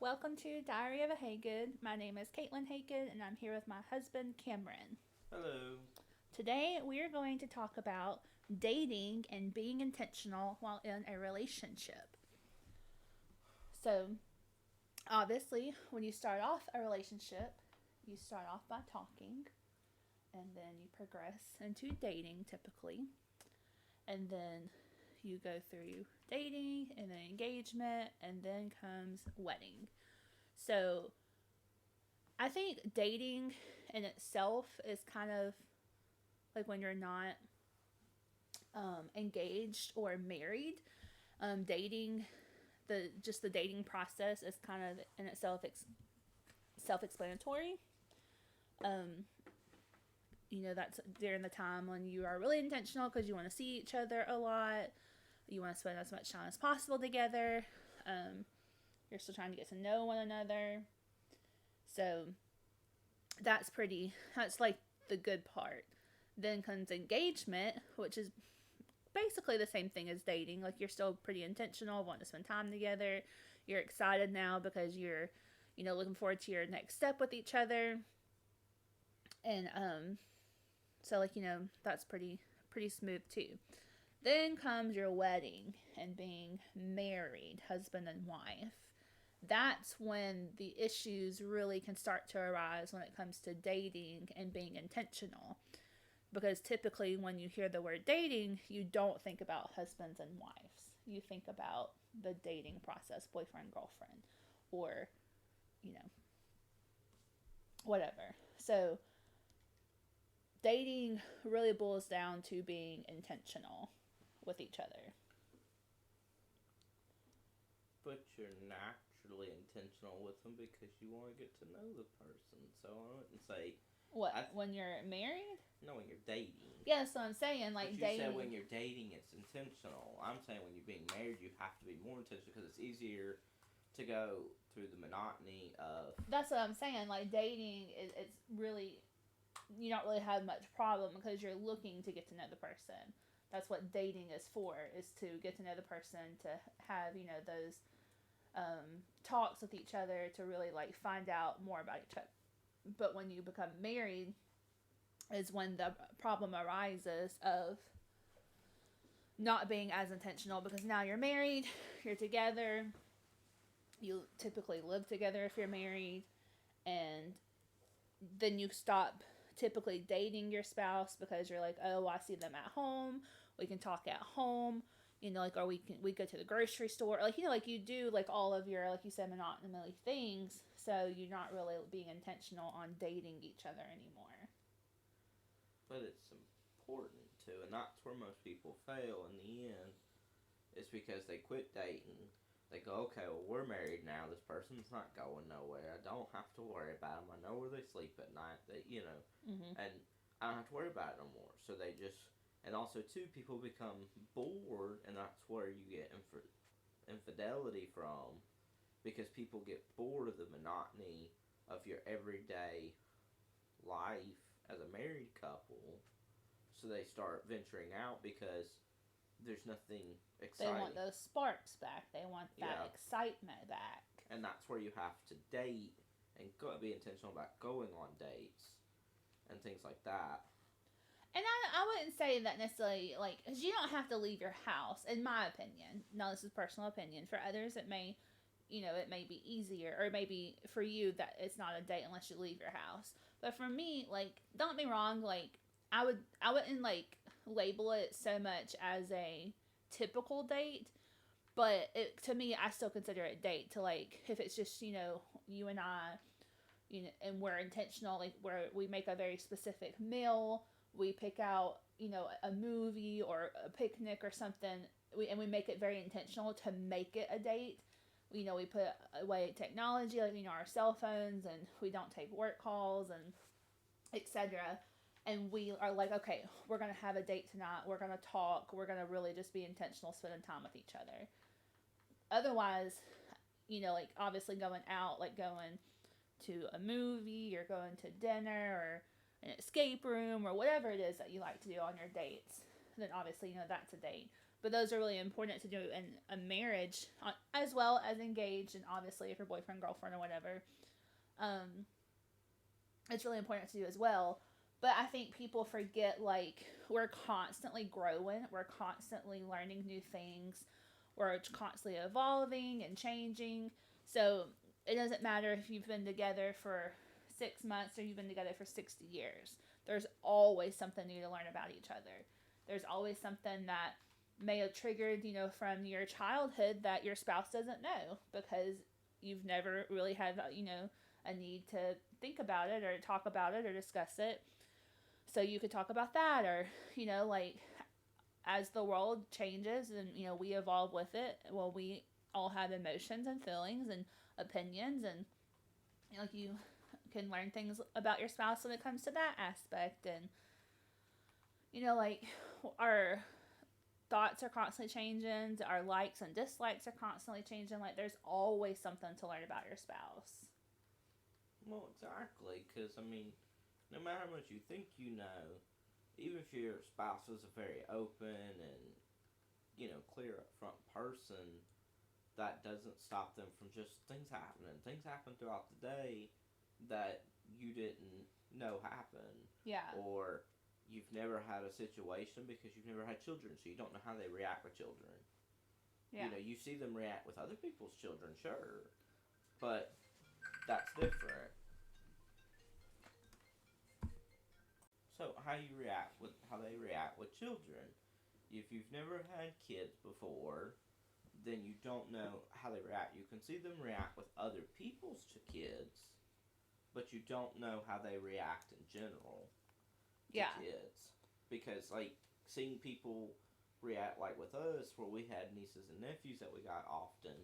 Welcome to Diary of a Haygood. My name is Caitlin Haygood, and I'm here with my husband, Cameron. Hello. Today, we are going to talk about dating and being intentional while in a relationship. So, obviously, when you start off a relationship, you start off by talking, and then you progress into dating typically, and then you go through dating and then engagement, and then comes wedding. So, I think dating in itself is kind of like when you're not engaged or married. Dating, the dating process is kind of in itself self-explanatory. Um, that's during the time when you are really intentional because you want to see each other a lot. You want to spend as much time as possible together. Um, you're still trying to get to know one another. So that's like the good part. Then comes engagement, which is basically the same thing as dating. Like you're still pretty intentional, wanting to spend time together. You're excited now because you're, looking forward to your next step with each other. And so like, that's pretty smooth too. Then comes your wedding and being married, husband and wife. That's when the issues really can start to arise when it comes to dating and being intentional. Because typically, when you hear the word dating, you don't think about husbands and wives. You think about the dating process, boyfriend, girlfriend, or, you know, whatever. So, dating really boils down to being intentional with each other. But you're naturally intentional with them because you want to get to know the person. So I wouldn't say What, I when you're married? know when you're dating. Yeah, that's what I'm saying. But Like, you said dating. when you're dating, it's intentional. I'm saying when you're being married, you have to be more intentional because it's easier to go through the monotony of. That's what I'm saying. Like, dating, it's really, you don't really have much problem because you're looking to get to know the person. That's what dating is for, is to get to know the person, to have, those talks with each other, to really, like, find out more about each other. But when you become married, is when the problem arises of not being as intentional because now you're married, you're together, you typically live together if you're married, and then you stop typically dating your spouse because you're like, oh, I see them at home, we can talk at home, like, or we go to the grocery store, like, like you do like all of your, like you said, monotonous things, so you're not really being intentional on dating each other anymore. But it's important too, and that's where most people fail in the end. It's because they quit dating. They go, okay, well, we're married now. This person's not going nowhere. I don't have to worry about them. I know where they sleep at night. Mm-hmm. And I don't have to worry about it no more. So they just, and also too, people become bored, and that's where you get infidelity from, because people get bored of the monotony of your everyday life as a married couple. So they start venturing out because there's nothing They exciting. want those sparks back. They want that Yeah. excitement back. And that's where you have to date and be intentional about going on dates and things like that. And I wouldn't say that necessarily, like, because you don't have to leave your house, in my opinion. Now, this is personal opinion. For others, it may be easier, or maybe for you that it's not a date unless you leave your house. But for me, like, don't get me wrong, like, I wouldn't like label it so much as a typical date, but to me, I still consider it date. To, like, if it's just you and I, and we're intentional, like, where we make a very specific meal, we pick out a movie or a picnic or something, and we make it very intentional to make it a date. We put away technology, like, our cell phones, and we don't take work calls and etc. And we are like, okay, we're gonna have a date tonight, we're gonna talk, we're gonna really just be intentional spending time with each other. Otherwise, like, obviously going out, like going to a movie or going to dinner or an escape room or whatever it is that you like to do on your dates, then obviously, that's a date. But those are really important to do in a marriage, as well as engaged, and obviously if you're boyfriend, girlfriend, or whatever. It's really important to do as well. But I think people forget, like, we're constantly growing, we're constantly learning new things, we're constantly evolving and changing. So it doesn't matter if you've been together for 6 months or you've been together for 60 years. There's always something new to learn about each other. There's always something that may have triggered, from your childhood that your spouse doesn't know, because you've never really had, a need to think about it or talk about it or discuss it. So you could talk about that, or, like, as the world changes and, we evolve with it, well, we all have emotions and feelings and opinions, and, like, you can learn things about your spouse when it comes to that aspect. And, like, our thoughts are constantly changing, our likes and dislikes are constantly changing. Like, there's always something to learn about your spouse. Well, exactly, because, no matter how much you think you know, even if your spouse is a very open and, clear up front person, that doesn't stop them from just things happening. Things happen throughout the day that you didn't know happened. Yeah. Or you've never had a situation because you've never had children, so you don't know how they react with children. Yeah. You see them react with other people's children, sure, but that's different. So how they react with children. If you've never had kids before, then you don't know how they react. You can see them react with other people's kids, but you don't know how they react in general to kids. Because, like, seeing people react, like, with us, where we had nieces and nephews that we got often,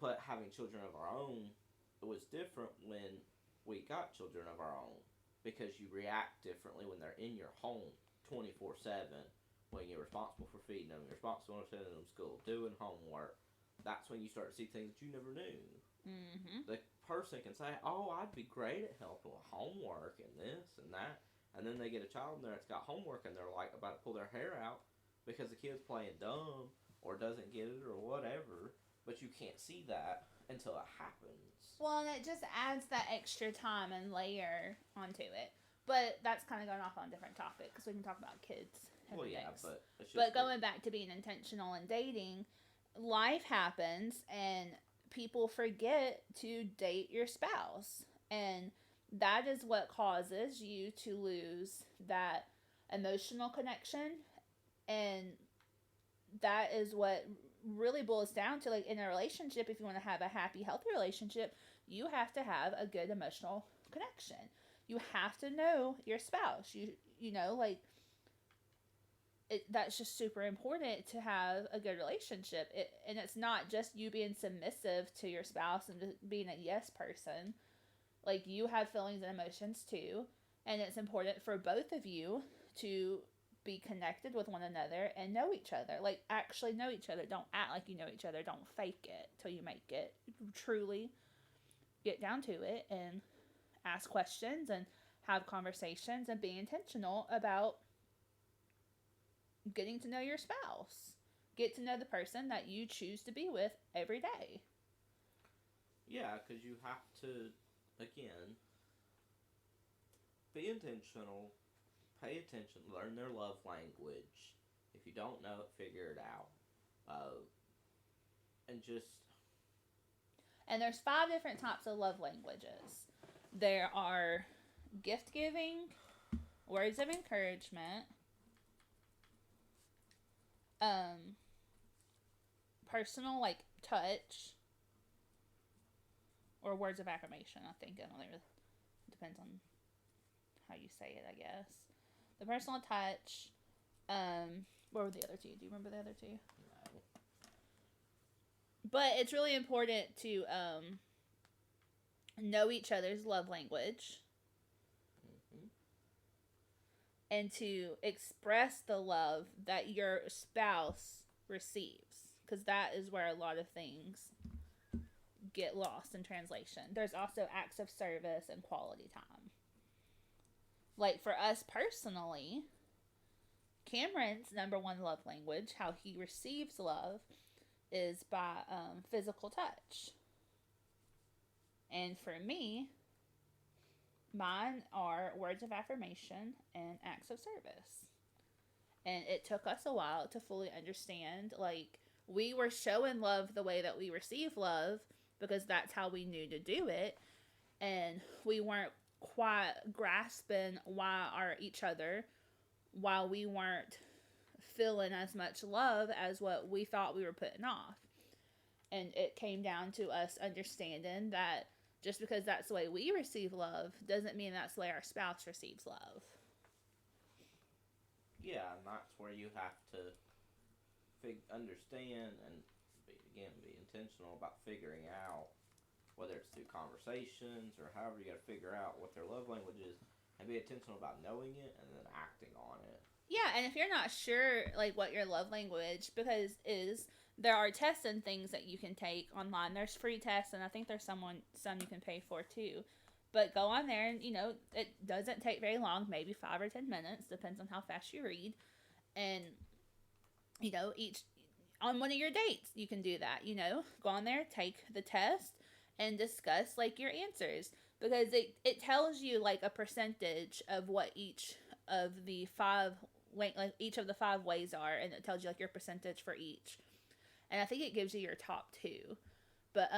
but having children of our own, it was different when we got children of our own. Because you react differently when they're in your home 24/7, when you're responsible for feeding them, you're responsible for sending them to school, doing homework. That's when you start to see things that you never knew. Mm-hmm. The person can say, "Oh, I'd be great at helping with homework and this and that," and then they get a child in there that's got homework and they're like about to pull their hair out because the kid's playing dumb or doesn't get it or whatever. But you can't see that until it happens. Well, and it just adds that extra time and layer onto it. But that's kind of going off on a different topic, because we can talk about kids. Well, yeah, things. but it's just but going back to being intentional in dating, life happens and people forget to date your spouse. And that is what causes you to lose that emotional connection. And that is what really boils down to, like, in a relationship, if you want to have a happy, healthy relationship, you have to have a good emotional connection. You have to know your spouse. You know, like, that's just super important to have a good relationship. And it's not just you being submissive to your spouse and just being a yes person. Like, you have feelings and emotions too, and it's important for both of you to be connected with one another and know each other. Like, actually know each other. Don't act like you know each other. Don't fake it till you make it. Truly get down to it and ask questions and have conversations and be intentional about getting to know your spouse. Get to know the person that you choose to be with every day. Yeah, because you have to, again, be intentional, pay attention, learn their love language. If you don't know it, figure it out. And just... And there's 5 different types of love languages. There are gift giving, words of encouragement, personal, like, touch, or words of affirmation. I think it depends on how you say it, I guess. The personal touch. What were the other 2? Do you remember the other 2? No. But it's really important to know each other's love language. Mm-hmm. And to express the love that your spouse receives. Because that is where a lot of things get lost in translation. There's also acts of service and quality time. Like, for us personally, Cameron's number one love language, how he receives love, is by physical touch. And for me, mine are words of affirmation and acts of service. And it took us a while to fully understand, like, we were showing love the way that we receive love because that's how we knew to do it. And we weren't quite grasping each other, while we weren't feeling as much love as what we thought we were putting off. And it came down to us understanding that just because that's the way we receive love doesn't mean that's the way our spouse receives love. Yeah, and that's where you have to understand and be intentional about figuring out, whether it's through conversations or however, you got to figure out what their love language is and be intentional about knowing it and then acting on it. Yeah, and if you're not sure, like, what your love language there are tests and things that you can take online. There's free tests, and I think there's some you can pay for too. But go on there, and it doesn't take very long, maybe 5 or 10 minutes, depends on how fast you read. And each on one of your dates, you can do that. Go on there, take the test, and discuss, like, your answers, because it tells you, like, a percentage of what each of the 5 ways are, and it tells you, like, your percentage for each. And I think it gives you your top 2. But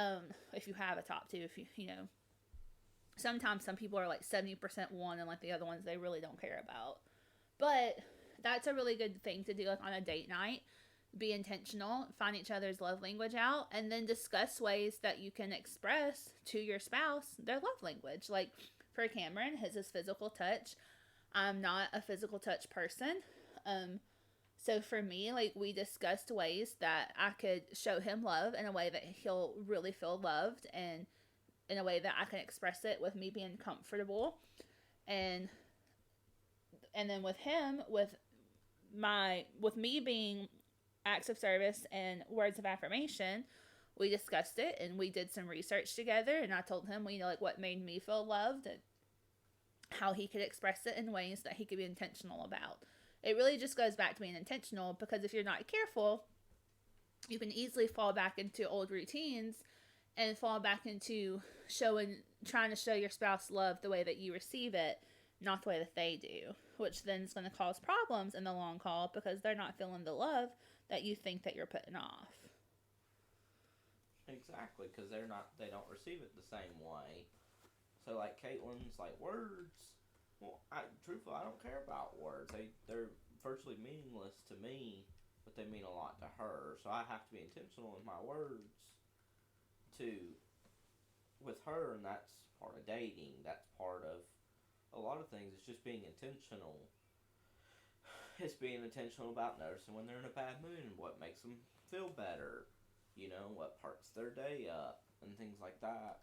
if you have a top 2, if you sometimes some people are like 70% one, and like the other ones they really don't care about. But that's a really good thing to do, like, on a date night. Be intentional, find each other's love language out, and then discuss ways that you can express to your spouse their love language. Like, for Cameron, his is physical touch. I'm not a physical touch person. So for me, like, we discussed ways that I could show him love in a way that he'll really feel loved, and in a way that I can express it with me being comfortable. And then with him, with me being acts of service and words of affirmation, we discussed it and we did some research together, and I told him, like, what made me feel loved and how he could express it in ways that he could be intentional about. It really just goes back to being intentional, because if you're not careful, you can easily fall back into old routines and fall back into trying to show your spouse love the way that you receive it, not the way that they do, which then is going to cause problems in the long haul, because they're not feeling the love that you think that you're putting off. Exactly, because they don't receive it the same way. So, like, Caitlin's, like, words, well, truthfully, I don't care about words. They're virtually meaningless to me, but they mean a lot to her. So I have to be intentional with my words with her, and that's part of dating. That's part of a lot of things. It's just being intentional. It's being intentional about noticing when they're in a bad mood and what makes them feel better. What parts their day up and things like that.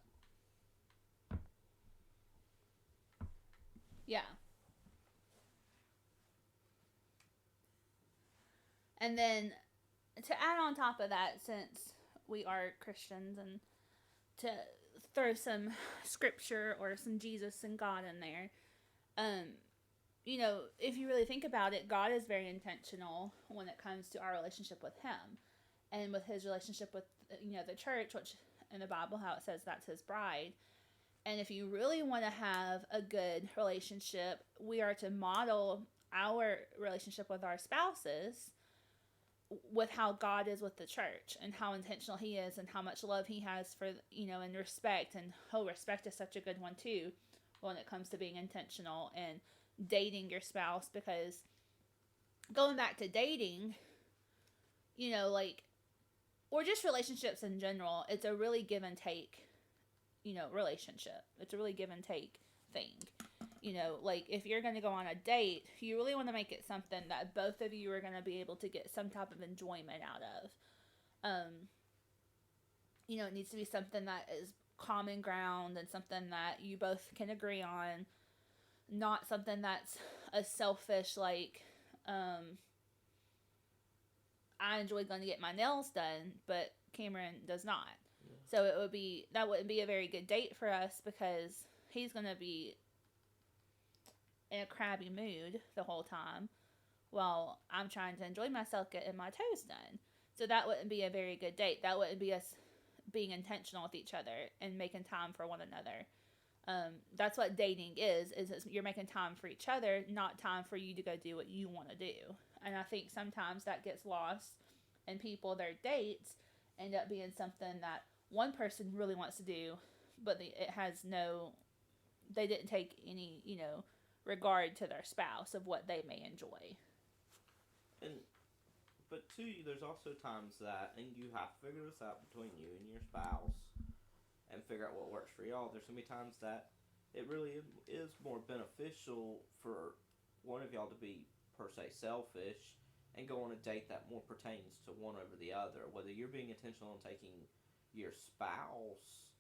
Yeah. And then to add on top of that, since we are Christians, and to throw some scripture or some Jesus and God in there, if you really think about it, God is very intentional when it comes to our relationship with Him, and with His relationship with the church, which in the Bible, how it says that's His bride. And if you really want to have a good relationship, we are to model our relationship with our spouses with how God is with the church, and how intentional He is, and how much love He has for, and respect. And respect is such a good one too when it comes to being intentional and dating your spouse, because going back to dating, or just relationships in general, it's a really give and take, relationship. It's a really give and take thing. If you're going to go on a date, you really want to make it something that both of you are going to be able to get some type of enjoyment out of. It needs to be something that is common ground and something that you both can agree on, not something that's a selfish, like, I enjoy going to get my nails done, but Cameron does not. Yeah. So that wouldn't be a very good date for us, because he's going to be in a crabby mood the whole time, while I'm trying to enjoy myself getting my toes done. So that wouldn't be a very good date. That wouldn't be us being intentional with each other and making time for one another. That's what dating is you're making time for each other, not time for you to go do what you want to do. And I think sometimes that gets lost, and people, their dates end up being something that one person really wants to do, but it has no, they didn't take any, regard to their spouse of what they may enjoy. And but too, there's also times that, and you have to figure this out between you and your spouse, and figure out what works for y'all. There's gonna be times that it really is more beneficial for one of y'all to be per se selfish and go on a date that more pertains to one over the other. Whether you're being intentional on taking your spouse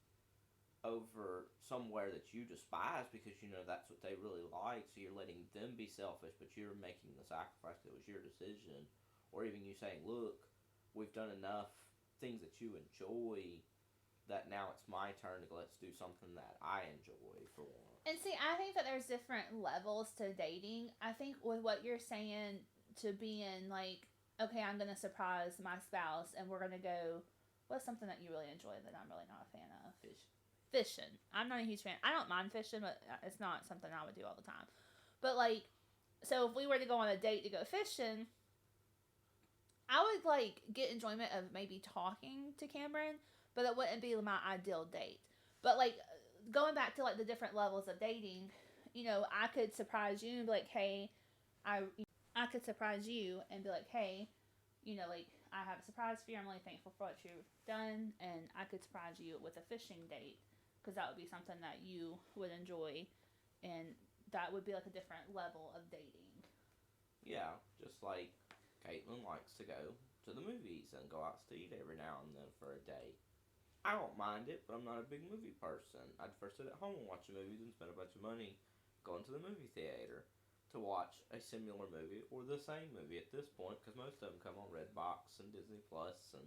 over somewhere that you despise because you know that's what they really like, so you're letting them be selfish, but you're making the sacrifice that was your decision, or even you saying, "Look, we've done enough things that you enjoy that now it's my turn to let's do something that I enjoy for once." And see, I think that there's different levels to dating. I think with what you're saying, to being like, okay, I'm gonna surprise my spouse and we're gonna go, what's something that you really enjoy that I'm really not a fan of? Fishing. I'm not a huge fan. I don't mind fishing, but it's not something I would do all the time. But like, so if we were to go on a date to go fishing, I would like get enjoyment of maybe talking to Cameron, but it wouldn't be my ideal date. But like, going back to like the different levels of dating, I could surprise you and be like, hey, I could surprise you and be like, hey, like, I have a surprise for you. I'm really thankful for what you've done, and I could surprise you with a fishing date because that would be something that you would enjoy, and that would be like a different level of dating. Yeah, just like Caitlin likes to go to the movies and go out to eat every now and then for a date. I don't mind it, but I'm not a big movie person. I'd prefer sit at home and watch movies and spend a bunch of money going to the movie theater to watch a similar movie or the same movie at this point, because most of them come on Redbox and Disney Plus and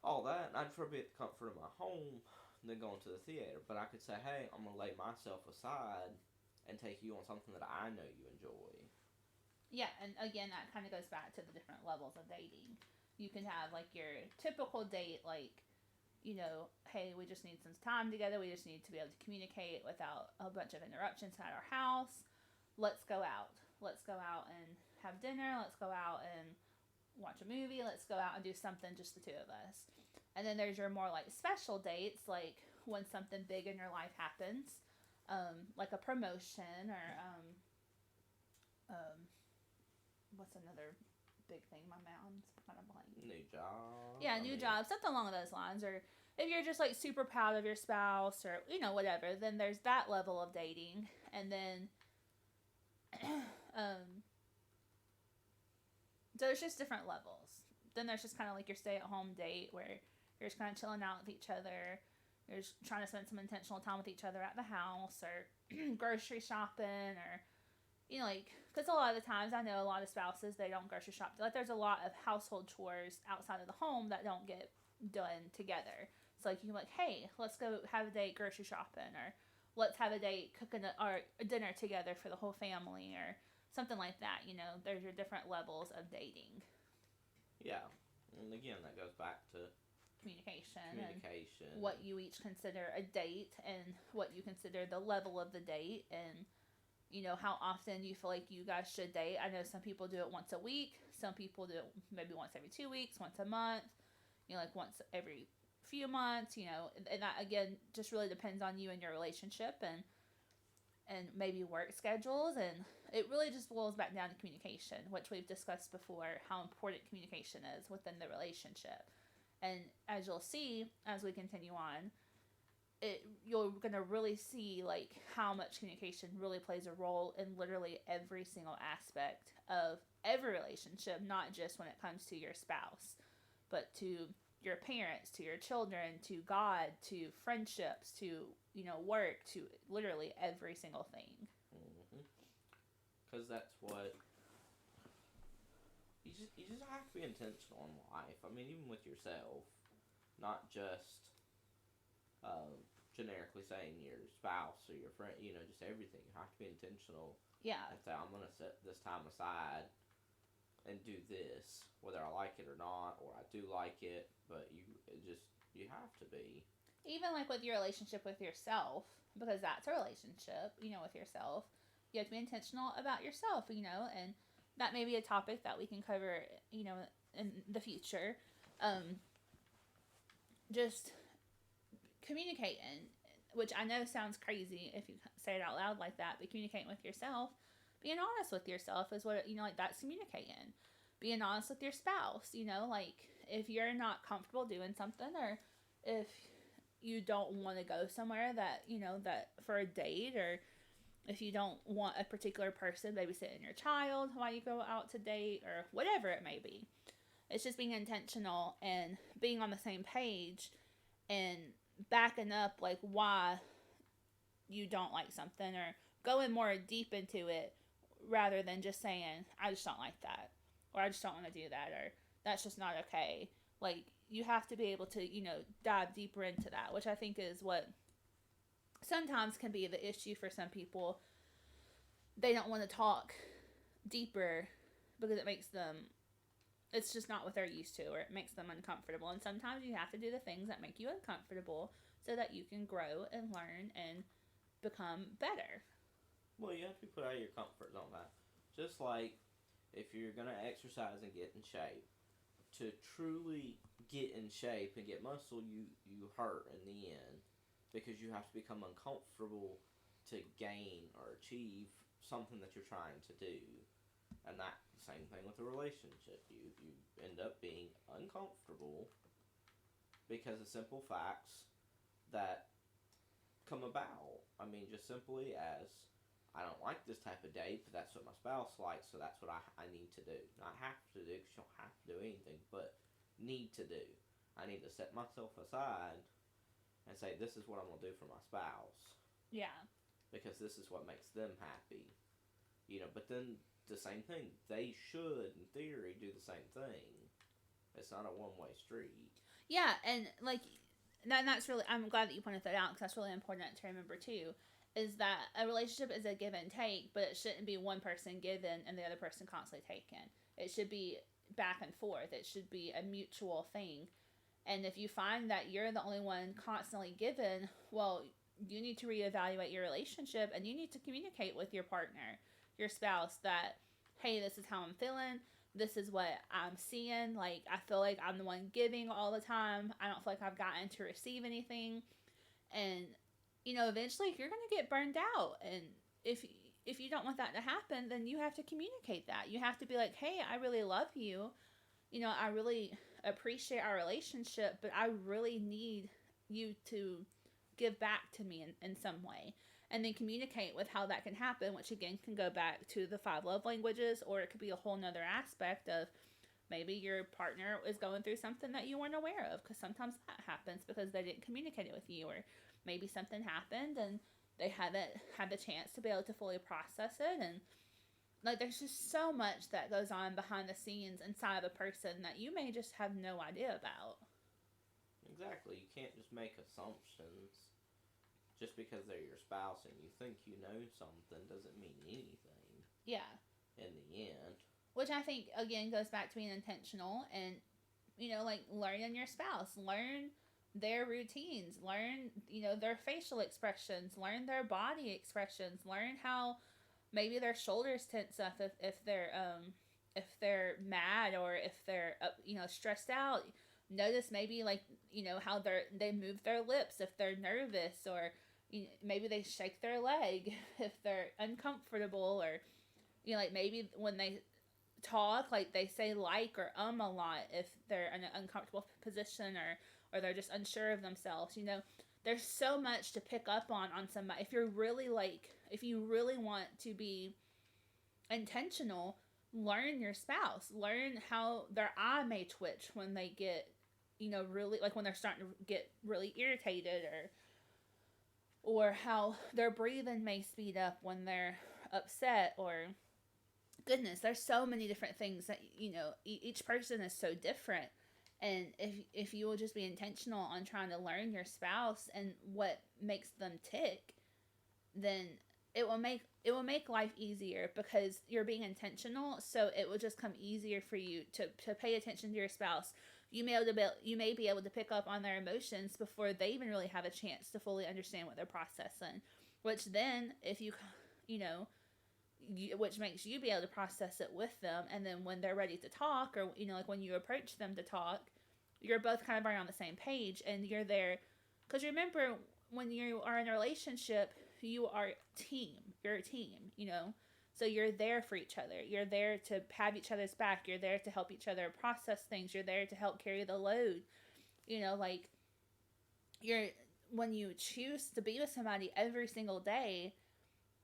all that. And I'd prefer to be at the comfort of my home than going to the theater. But I could say, hey, I'm gonna lay myself aside and take you on something that I know you enjoy. Yeah, and again, that kind of goes back to the different levels of dating. You can have like your typical date, like, hey, we just need some time together. We just need to be able to communicate without a bunch of interruptions at our house. Let's go out. Let's go out and have dinner. Let's go out and watch a movie. Let's go out and do something, just the two of us. And then there's your more like special dates, like when something big in your life happens, like a promotion or what's another big thing? My mom's kind of blank. New job. Yeah, new job, something along those lines. Or if you're just like super proud of your spouse or whatever, then there's that level of dating. And then so there's just different levels. Then there's just kind of like your stay-at-home date where you're just kind of chilling out with each other. You're just trying to spend some intentional time with each other at the house, or grocery shopping, or like, because a lot of the times I know a lot of spouses, they don't grocery shop. Like, there's a lot of household chores outside of the home that don't get done together. So like, you can be like, hey, let's go have a date grocery shopping, or let's have a date cooking or a dinner together for the whole family, or something like that. There's your different levels of dating. Yeah, and again, that goes back to communication and what you each consider a date, and what you consider the level of the date, and how often you feel like you guys should date. I know some people do it once a week. Some people do it maybe once every 2 weeks, once a month, like once every few months, and that again just really depends on you and your relationship, and maybe work schedules, and it really just boils back down to communication, which we've discussed before, how important communication is within the relationship. And as you'll see as we continue on, you're going to really see like how much communication really plays a role in literally every single aspect of every relationship, not just when it comes to your spouse, but to your parents, to your children, to God, to friendships, to work, to literally every single thing. Because that's what you just have to be intentional in life. I mean, even with yourself, not just generically saying your spouse or your friend. Just everything. You have to be intentional. Yeah. And say, I'm gonna set this time aside and do this, whether I like it or not, or I do like it, but you have to be. Even like with your relationship with yourself, because that's a relationship, with yourself. You have to be intentional about yourself, and that may be a topic that we can cover, in the future. Um, just communicating, which I know sounds crazy if you say it out loud like that, but communicating with yourself, being honest with yourself is what, like that's communicating. Being honest with your spouse, like if you're not comfortable doing something, or if you don't want to go somewhere that, that for a date, or if you don't want a particular person babysitting your child while you go out to date, or whatever it may be. It's just being intentional and being on the same page and backing up like why you don't like something, or going more deep into it rather than just saying, I just don't like that, or I just don't want to do that, or that's just not okay. Like, you have to be able to, dive deeper into that, which I think is what sometimes can be the issue for some people. They don't want to talk deeper because it's just not what they're used to, or it makes them uncomfortable. And sometimes you have to do the things that make you uncomfortable so that you can grow and learn and become better. Well, you have to be put out of your comfort zone. That just like if you're gonna exercise and get in shape, to truly get in shape and get muscle, you hurt in the end, because you have to become uncomfortable to gain or achieve something that you're trying to do. And that same thing with a relationship. You end up being uncomfortable because of simple facts that come about. I mean, just simply as, I don't like this type of date, but that's what my spouse likes, so that's what I need to do. Not have to do, because you don't have to do anything, but need to do. I need to set myself aside and say, this is what I'm going to do for my spouse. Yeah. Because this is what makes them happy. But then the same thing. They should, in theory, do the same thing. It's not a one-way street. Yeah, and like, that's really, I'm glad that you pointed that out, because that's really important to remember too, is that a relationship is a give and take, but it shouldn't be one person giving and the other person constantly taking. It should be back and forth. It should be a mutual thing. And if you find that you're the only one constantly giving, well, you need to reevaluate your relationship, and you need to communicate with your partner, your spouse, that, hey, this is how I'm feeling. This is what I'm seeing. Like, I feel like I'm the one giving all the time. I don't feel like I've gotten to receive anything. And, eventually you're going to get burned out. And if you don't want that to happen, then you have to communicate that. You have to be like, hey, I really love you. I really appreciate our relationship, but I really need you to give back to me in some way. And then communicate with how that can happen, which again can go back to the 5 love languages, or it could be a whole nother aspect of maybe your partner is going through something that you weren't aware of, because sometimes that happens because they didn't communicate it with you, or maybe something happened and they haven't had the chance to be able to fully process it. And like, there's just so much that goes on behind the scenes inside of a person that you may just have no idea about. Exactly. You can't just make assumptions. Just because they're your spouse and you think you know something doesn't mean anything. Yeah. In the end. Which I think, again, goes back to being intentional and, like, learning your spouse. Learn their routines. Learn, their facial expressions. Learn their body expressions. Learn how maybe their shoulders tense up if they're mad, or if they're, stressed out. Notice maybe, like, how they move their lips if they're nervous, or maybe they shake their leg if they're uncomfortable, or like maybe when they talk, like they say like or a lot if they're in an uncomfortable position, or they're just unsure of themselves. There's so much to pick up on somebody. If you really want to be intentional, learn your spouse. Learn how their eye may twitch when they get, really, like when they're starting to get really irritated, or how their breathing may speed up when they're upset, or goodness, there's so many different things that, each person is so different. And if you will just be intentional on trying to learn your spouse and what makes them tick, then it will make life easier because you're being intentional. So it will just come easier for you to pay attention to your spouse. You may be able to pick up on their emotions before they even really have a chance to fully understand what they're processing. Which then, if you know, which makes you be able to process it with them, and then when they're ready to talk, or like when you approach them to talk, you're both kind of already on the same page, and you're there. Because remember, when you are in a relationship, you are team. You're a team. So you're there for each other. You're there to have each other's back. You're there to help each other process things. You're there to help carry the load. Like you're when you choose to be with somebody every single day,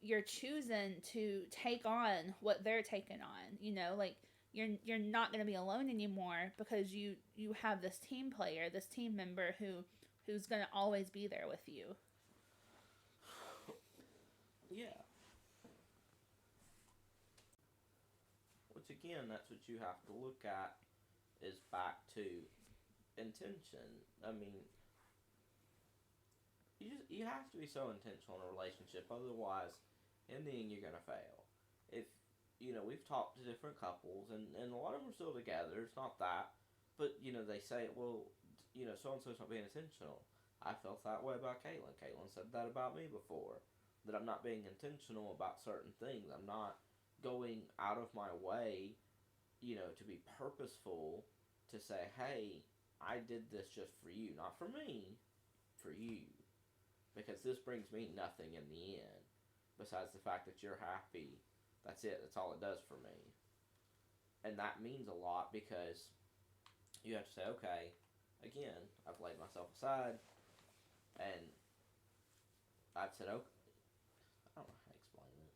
you're choosing to take on what they're taking on. Like you're not going to be alone anymore because you have this team player, this team member who's going to always be there with you. Yeah. Which again, that's what you have to look at is back to intention. I mean, you have to be so intentional in a relationship, otherwise, in the end, you're gonna fail. If we've talked to different couples, and a lot of them are still together. It's not that, but they say, well, so and so's not being intentional. I felt that way about Caitlin. Caitlin said that about me before. That I'm not being intentional about certain things. I'm not going out of my way, to be purposeful to say, hey, I did this just for you, not for me, for you. Because this brings me nothing in the end. Besides the fact that you're happy. That's it. That's all it does for me. And that means a lot because you have to say, okay, again, I've laid myself aside and I've said, okay, I don't know how to explain it.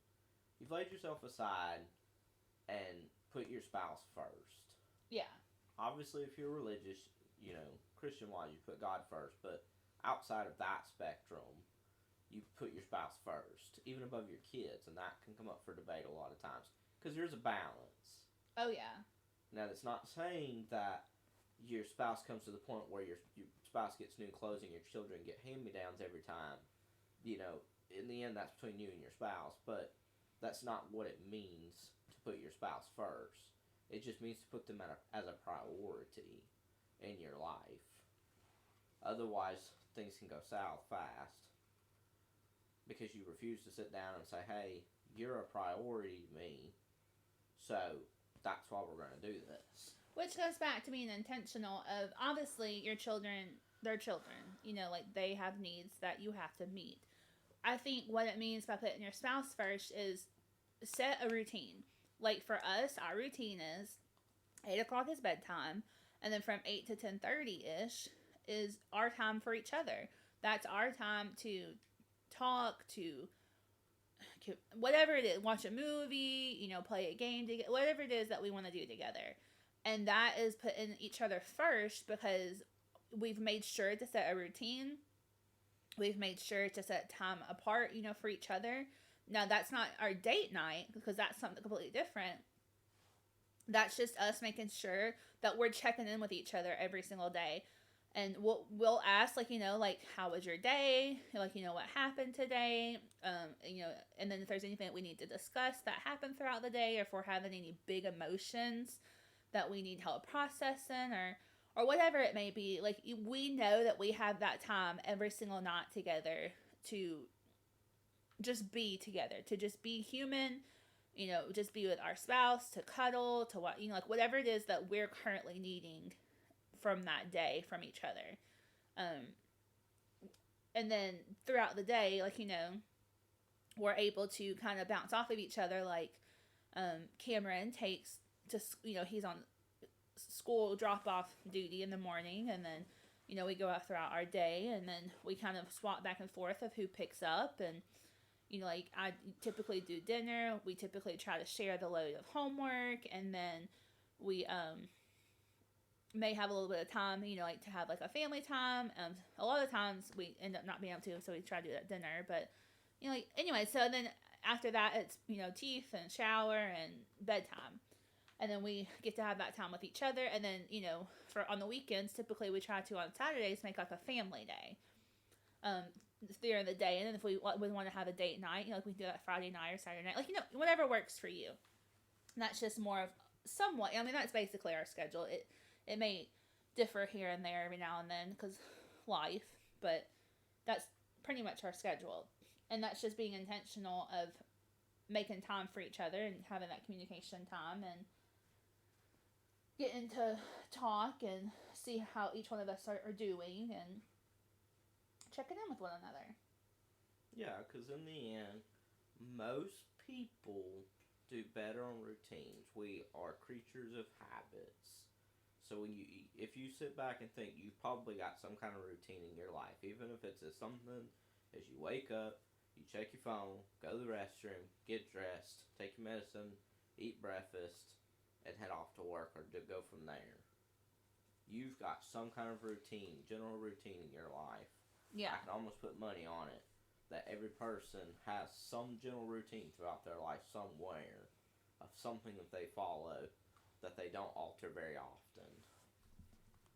You've laid yourself aside and put your spouse first. Yeah. Obviously, if you're religious, Christian-wise, you put God first. But outside of that spectrum, you put your spouse first, even above your kids. And that can come up for debate a lot of times. Because there's a balance. Oh, yeah. Now, that's not saying that your spouse comes to the point where your spouse gets new clothes and your children get hand-me-downs every time. In the end, that's between you and your spouse. But that's not what it means to put your spouse first. It just means to put them as a priority in your life. Otherwise, things can go south fast. Because you refuse to sit down and say, hey, you're a priority to me. So that's why we're going to do this. Which goes back to being intentional of, obviously, your children, they're children. Like they have needs that you have to meet. I think what it means by putting your spouse first is set a routine. Like for us, our routine is 8 o'clock is bedtime, and then from 8 to 10:30-ish is our time for each other. That's our time to talk, to whatever it is, watch a movie, play a game, whatever it is that we want to do together. And that is putting each other first because we've made sure to set a routine. We've made sure to set time apart, for each other. Now, that's not our date night because that's something completely different. That's just us making sure that we're checking in with each other every single day. And we'll ask, how was your day? What happened today? And then if there's anything that we need to discuss that happened throughout the day, or if we're having any big emotions that we need help processing, or whatever it may be, we know that we have that time every single night together to just be together, to just be human, just be with our spouse, to cuddle, to what, whatever it is that we're currently needing from that day from each other. And then throughout the day, we're able to kind of bounce off of each other. Cameron takes he's on school drop-off duty in the morning, and then, we go out throughout our day, and then we kind of swap back and forth of who picks up, and, I typically do dinner. We typically try to share the load of homework, and then we, may have a little bit of time, to have, a family time. A lot of times we end up not being able to, so we try to do that dinner, but, anyway, so then after that, it's, teeth and shower and bedtime. And then we get to have that time with each other. And then, for on the weekends, typically we try to, on Saturdays, make a family day. during the day, and then if we want to have a date night, like we can do that Friday night or Saturday night, like whatever works for you. And that's just more of somewhat. I mean, that's basically our schedule. It may differ here and there every now and then because life, but that's pretty much our schedule. And that's just being intentional of making time for each other and having that communication time and getting to talk and see how each one of us are doing and checking in with one another. Yeah, because in the end, most people do better on routines. We are creatures of habits. So if you sit back and think, you've probably got some kind of routine in your life, even if it's as something as you wake up, you check your phone, go to the restroom, get dressed, take your medicine, eat breakfast, and head off to work or to go from there. You've got some kind of routine, general routine in your life. Yeah. I can almost put money on it that every person has some general routine throughout their life somewhere of something that they follow that they don't alter very often.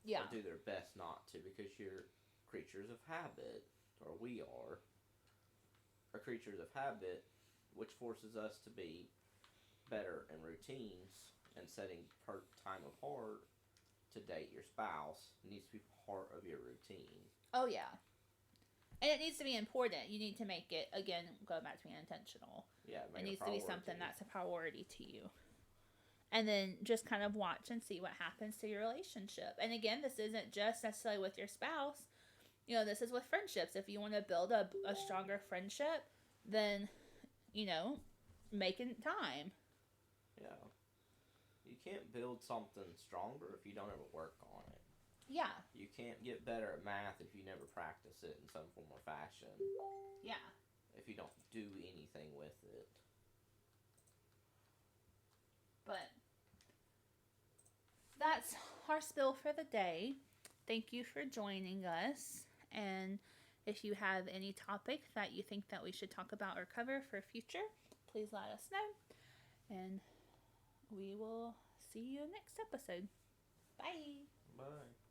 Yeah. Or do their best not to, because you're creatures of habit, or we are creatures of habit, which forces us to be better in routines and setting time apart to date your spouse. It needs to be part of your routine. Oh, yeah. And it needs to be important. You need to make it, again, go back to being intentional. Yeah, it needs to be something that's a priority to you. And then just kind of watch and see what happens to your relationship. And again, this isn't just necessarily with your spouse. This is with friendships. If you want to build a stronger friendship, then, making time. Yeah. You can't build something stronger if you don't ever work on it. Yeah. You can't get better at math if you never practice it in some form or fashion. Yeah. If you don't do anything with it. But that's our spill for the day. Thank you for joining us. And if you have any topic that you think that we should talk about or cover for future, please let us know. And we will see you next episode. Bye. Bye.